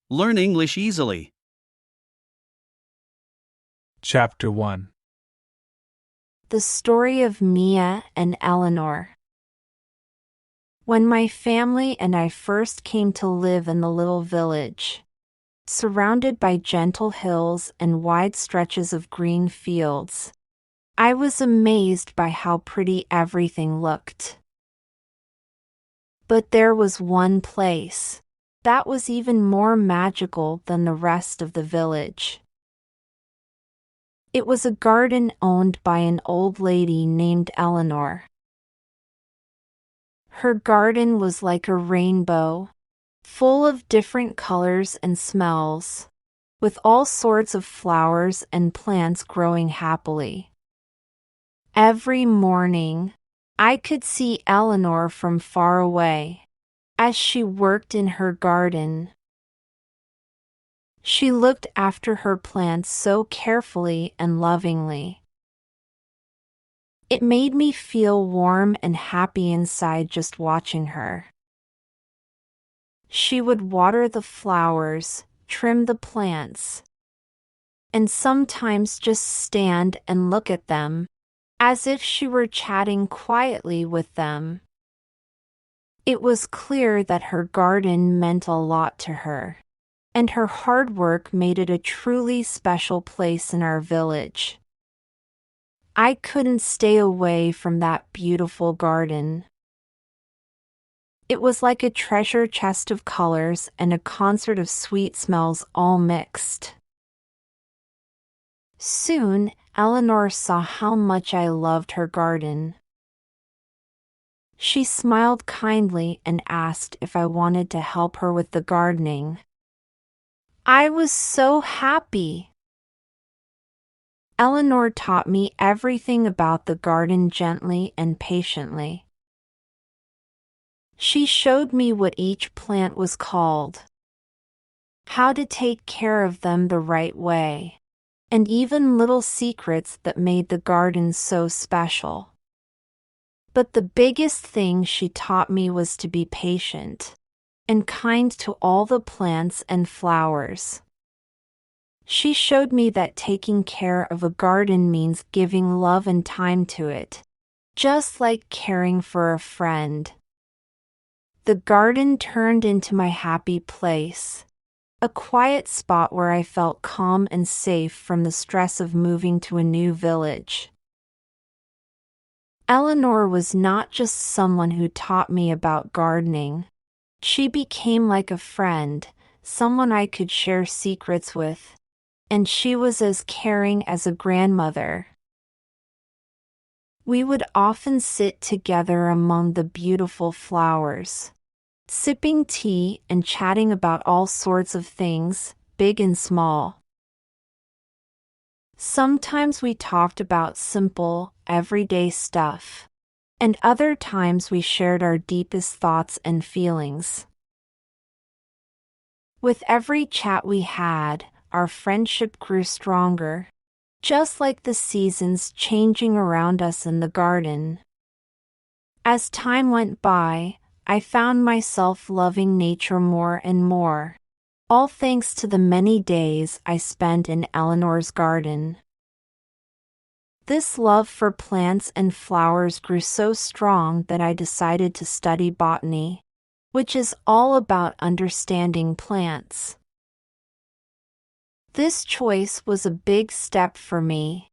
Learn English easily. Chapter 1. The story of Mia and Elinor. When my family and I first came to live in the little village, surrounded by gentle hills and wide stretches of green fields, I was amazed by how pretty everything looked. But there was one place that was even more magical than the rest of the village. It was a garden owned by an old lady named Elinor. Her garden was like a rainbow, full of different colors and smells, with all sorts of flowers and plants growing happily. Every morning, I could see Elinor from far away as she worked in her garden. She looked after her plants so carefully and lovingly. It made me feel warm and happy inside just watching her. She would water the flowers, trim the plants, and sometimes just stand and look at them, as if she were chatting quietly with them. It was clear that her garden meant a lot to her, and her hard work made it a truly special place in our village. I couldn't stay away from that beautiful garden. It was like a treasure chest of colors and a concert of sweet smells all mixed. Soon, Elinor saw how much I loved her garden. She smiled kindly and asked if I wanted to help her with the gardening. I was so happy. Elinor taught me everything about the garden gently and patiently. She showed me what each plant was called, how to take care of them the right way, and even little secrets that made the garden so special. But the biggest thing she taught me was to be patient and kind to all the plants and flowers. She showed me that taking care of a garden means giving love and time to it, just like caring for a friend. The garden turned into my happy place, a quiet spot where I felt calm and safe from the stress of moving to a new village. Elinor was not just someone who taught me about gardening. She became like a friend, someone I could share secrets with, and she was as caring as a grandmother. We would often sit together among the beautiful flowers, sipping tea and chatting about all sorts of things, big and small. Sometimes we talked about simple, everyday stuff, and other times we shared our deepest thoughts and feelings. With every chat we had, our friendship grew stronger, just like the seasons changing around us in the garden. As time went by, I found myself loving nature more and more, all thanks to the many days I spent in Elinor's garden. This love for plants and flowers grew so strong that I decided to study botany, which is all about understanding plants. This choice was a big step for me,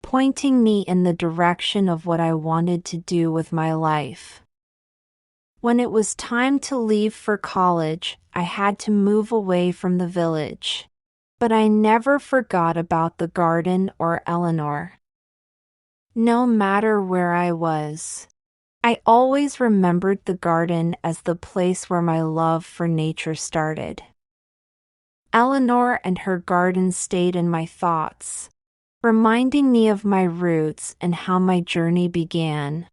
pointing me in the direction of what I wanted to do with my life. When it was time to leave for college, I had to move away from the village, but I never forgot about the garden or Elinor. No matter where I was, I always remembered the garden as the place where my love for nature started. Elinor and her garden stayed in my thoughts, reminding me of my roots and how my journey began.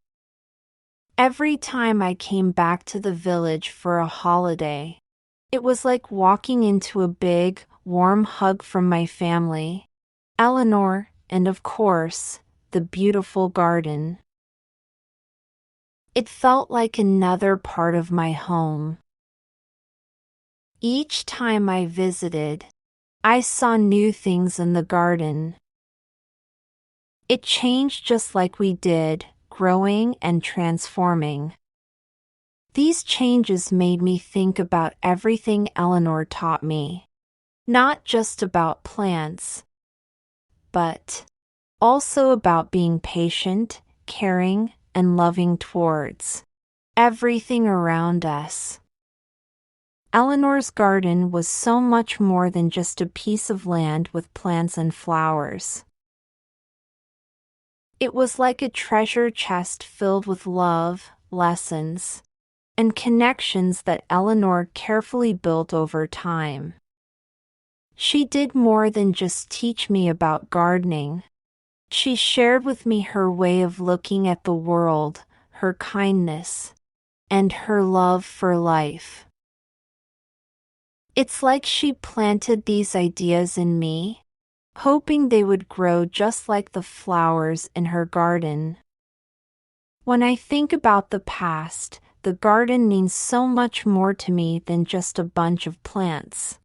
Every time I came back to the village for a holiday, it was like walking into a big, warm hug from my family, Elinor, and of course, the beautiful garden. It felt like another part of my home. Each time I visited, I saw new things in the garden. It changed just like we did, growing and transforming. These changes made me think about everything Elinor taught me. Not just about plants, but also about being patient, caring, and loving towards everything around us. Elinor's garden was so much more than just a piece of land with plants and flowers. It was like a treasure chest filled with love, lessons, and connections that Elinor carefully built over time. She did more than just teach me about gardening. She shared with me her way of looking at the world, her kindness, and her love for life. It's like she planted these ideas in me, hoping they would grow just like the flowers in her garden. When I think about the past, the garden means so much more to me than just a bunch of plants.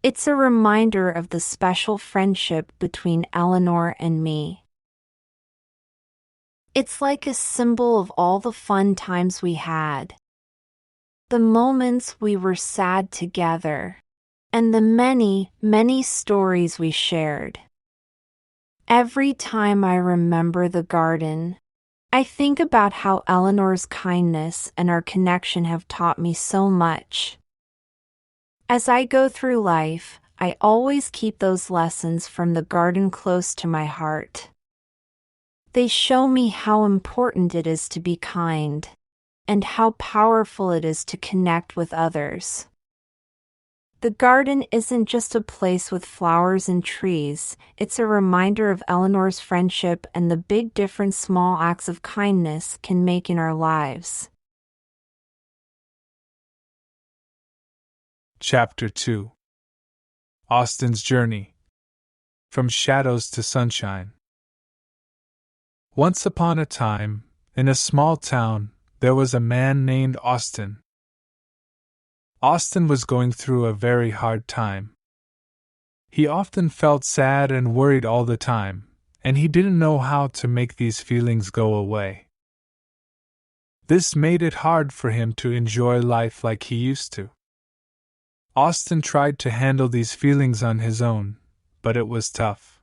It's a reminder of the special friendship between Elinor and me. It's like a symbol of all the fun times we had, the moments we were sad together, and the many, many stories we shared. Every time I remember the garden, I think about how Elinor's kindness and our connection have taught me so much. As I go through life, I always keep those lessons from the garden close to my heart. They show me how important it is to be kind, and how powerful it is to connect with others. The garden isn't just a place with flowers and trees, it's a reminder of Elinor's friendship and the big difference small acts of kindness can make in our lives. Chapter 2. Austin's Journey. From Shadows to Sunshine. Once upon a time, in a small town, there was a man named Austin. Austin was going through a very hard time. He often felt sad and worried all the time, and he didn't know how to make these feelings go away. This made it hard for him to enjoy life like he used to. Austin tried to handle these feelings on his own, but it was tough.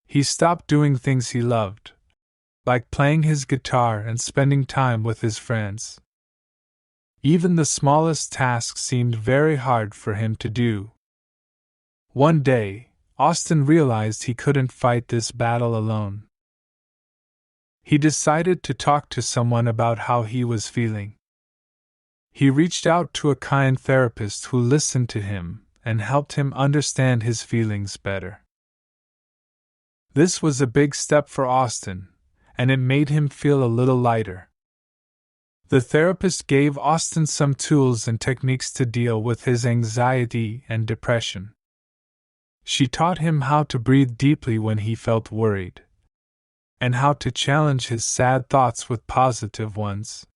He stopped doing things he loved, like playing his guitar and spending time with his friends. Even the smallest tasks seemed very hard for him to do. One day, Austin realized he couldn't fight this battle alone. He decided to talk to someone about how he was feeling. He reached out to a kind therapist who listened to him and helped him understand his feelings better. This was a big step for Austin, and it made him feel a little lighter. The therapist gave Austin some tools and techniques to deal with his anxiety and depression. She taught him how to breathe deeply when he felt worried, and how to challenge his sad thoughts with positive ones.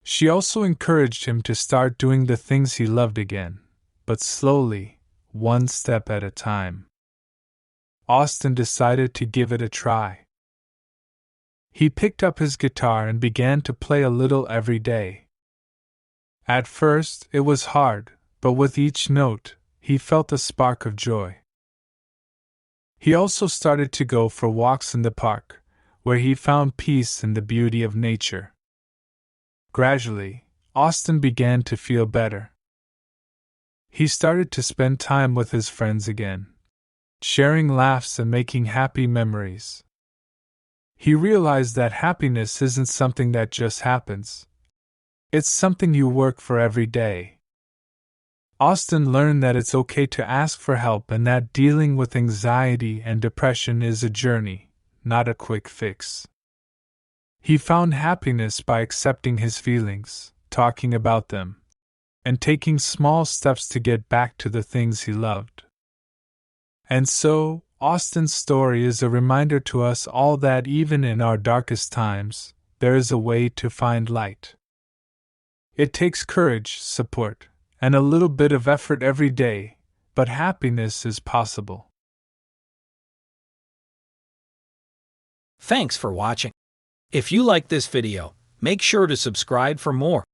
She also encouraged him to start doing the things he loved again, but slowly, one step at a time. Austin decided to give it a try. He picked up his guitar and began to play a little every day. At first, it was hard, but with each note, he felt a spark of joy. He also started to go for walks in the park, where he found peace in the beauty of nature. Gradually, Austin began to feel better. He started to spend time with his friends again, sharing laughs and making happy memories. He realized that happiness isn't something that just happens. It's something you work for every day. Austin learned that it's okay to ask for help and that dealing with anxiety and depression is a journey, not a quick fix. He found happiness by accepting his feelings, talking about them, and taking small steps to get back to the things he loved. And so, Austin's story is a reminder to us all that even in our darkest times, there is a way to find light. It takes courage, support, and a little bit of effort every day, but happiness is possible. Thanks for watching. If you like this video, make sure to subscribe for more.